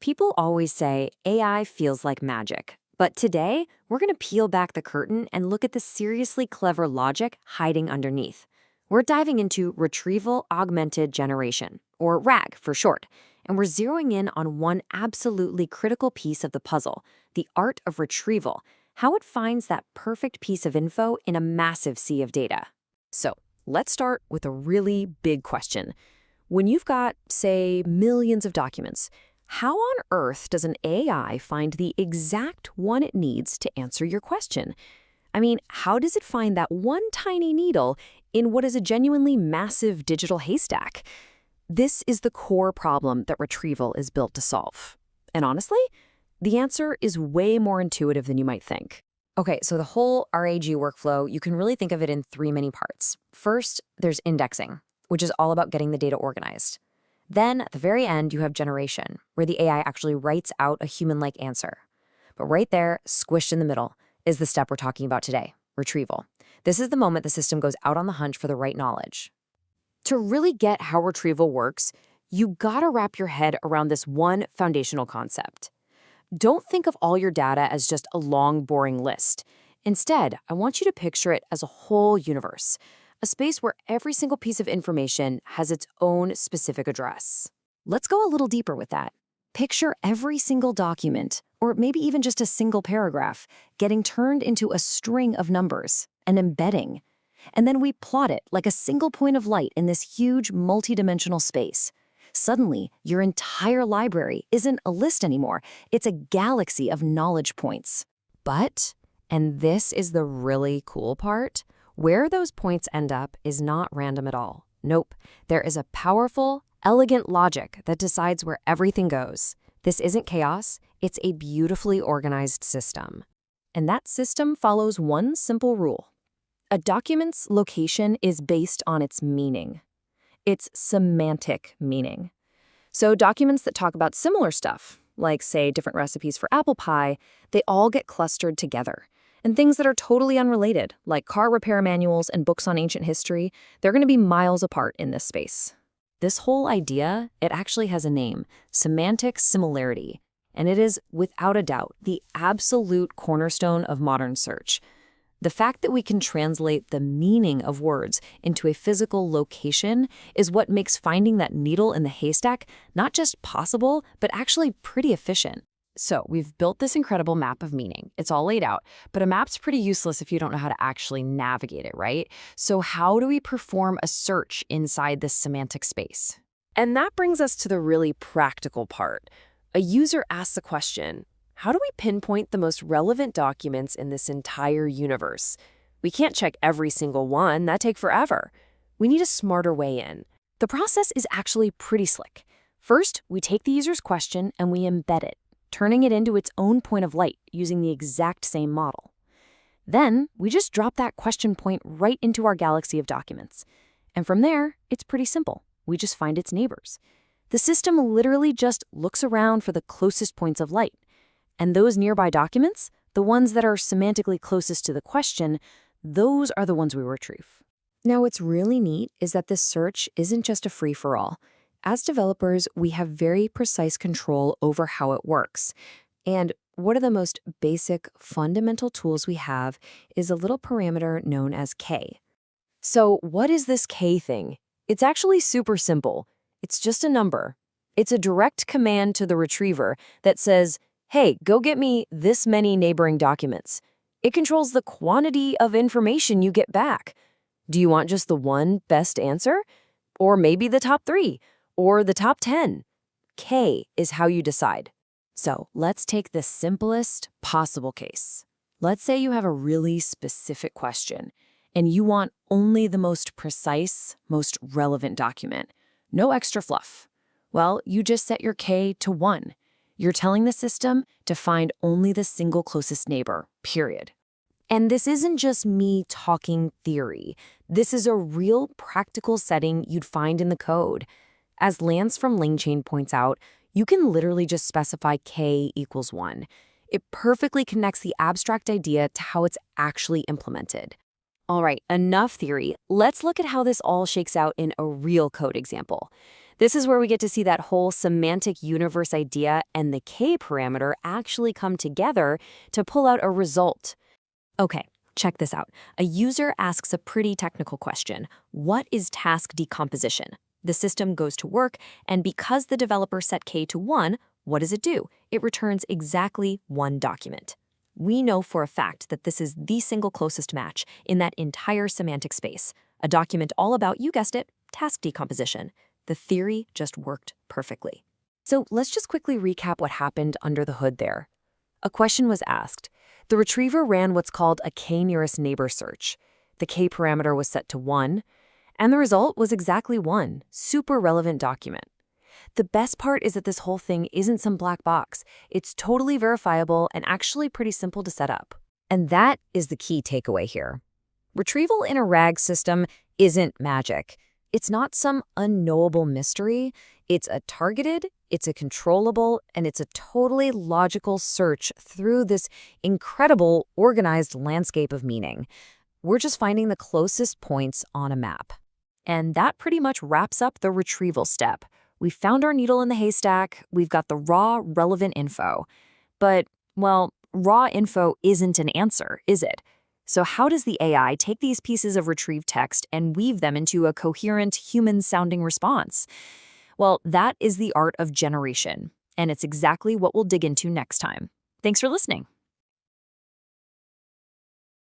People always say AI feels like magic. But today, we're going to peel back the curtain and look at the seriously clever logic hiding underneath. We're diving into retrieval augmented generation, or RAG for short, and we're zeroing in on one absolutely critical piece of the puzzle, the art of retrieval, how it finds that perfect piece of info in a massive sea of data. So, let's start with a really big question. When you've got, say, millions of documents, how on earth does an AI find the exact one it needs to answer your question? I mean, how does it find that one tiny needle in what is a genuinely massive digital haystack? This is the core problem that retrieval is built to solve. And honestly, the answer is way more intuitive than you might think. Okay, so the whole RAG workflow, you can really think of it in three main parts. First, there's indexing, which is all about getting the data organized. Then, at the very end, you have generation, where the AI actually writes out a human-like answer. But right there, squished in the middle, is the step we're talking about today, retrieval. This is the moment the system goes out on the hunt for the right knowledge. To really get how retrieval works, you gotta wrap your head around this one foundational concept. Don't think of all your data as just a long, boring list. Instead, I want you to picture it as a whole universe, a space where every single piece of information has its own specific address. Let's go a little deeper with that. Picture every single document, or maybe even just a single paragraph, getting turned into a string of numbers, an embedding. And then we plot it like a single point of light in this huge multidimensional space. Suddenly, your entire library isn't a list anymore. It's a galaxy of knowledge points. But, and this is the really cool part, where those points end up is not random at all. Nope. There is a powerful, elegant logic that decides where everything goes. This isn't chaos, it's a beautifully organized system. And that system follows one simple rule. A document's location is based on its meaning. Its semantic meaning. So documents that talk about similar stuff, like, say, different recipes for apple pie, they all get clustered together. And things that are totally unrelated, like car repair manuals and books on ancient history, they're going to be miles apart in this space. This whole idea, it actually has a name, semantic similarity, and it is, without a doubt, the absolute cornerstone of modern search. The fact that we can translate the meaning of words into a physical location is what makes finding that needle in the haystack not just possible, but actually pretty efficient. So we've built this incredible map of meaning. It's all laid out, but a map's pretty useless if you don't know how to actually navigate it, right? So how do we perform a search inside this semantic space? And that brings us to the really practical part. A user asks a question, how do we pinpoint the most relevant documents in this entire universe? We can't check every single one, that'd take forever. We need a smarter way in. The process is actually pretty slick. First, we take the user's question and we embed it, turning it into its own point of light using the exact same model. Then, we just drop that question point right into our galaxy of documents. And from there, it's pretty simple. We just find its neighbors. The system literally just looks around for the closest points of light. And those nearby documents, the ones that are semantically closest to the question, those are the ones we retrieve. Now, what's really neat is that this search isn't just a free-for-all. As developers, we have very precise control over how it works. And one of the most basic, fundamental tools we have is a little parameter known as K. So what is this K thing? It's actually super simple. It's just a number. It's a direct command to the retriever that says, hey, go get me this many neighboring documents. It controls the quantity of information you get back. Do you want just the one best answer? Or maybe the top 3? Or the top 10? K is how you decide. So let's take the simplest possible case. Let's say you have a really specific question, and you want only the most precise, most relevant document. No extra fluff. Well, you just set your K to 1. You're telling the system to find only the single closest neighbor, period. And this isn't just me talking theory. This is a real practical setting you'd find in the code. As Lance from LangChain points out, you can literally just specify K equals 1. It perfectly connects the abstract idea to how it's actually implemented. All right, enough theory. Let's look at how this all shakes out in a real code example. This is where we get to see that whole semantic universe idea and the K parameter actually come together to pull out a result. Okay, check this out. A user asks a pretty technical question. What is task decomposition? The system goes to work, and because the developer set K to 1, what does it do? It returns exactly one document. We know for a fact that this is the single closest match in that entire semantic space. A document all about, you guessed it, task decomposition. The theory just worked perfectly. So let's just quickly recap what happened under the hood there. A question was asked. The retriever ran what's called a k-nearest neighbor search. The K parameter was set to 1, and the result was exactly 1, super relevant document. The best part is that this whole thing isn't some black box. It's totally verifiable and actually pretty simple to set up. And that is the key takeaway here. Retrieval in a RAG system isn't magic. It's not some unknowable mystery. It's a targeted, it's a controllable, and it's a totally logical search through this incredible organized landscape of meaning. We're just finding the closest points on a map. And that pretty much wraps up the retrieval step. We found our needle in the haystack, we've got the raw, relevant info. But, well, raw info isn't an answer, is it? So how does the AI take these pieces of retrieved text and weave them into a coherent, human-sounding response? Well, that is the art of generation, and it's exactly what we'll dig into next time. Thanks for listening.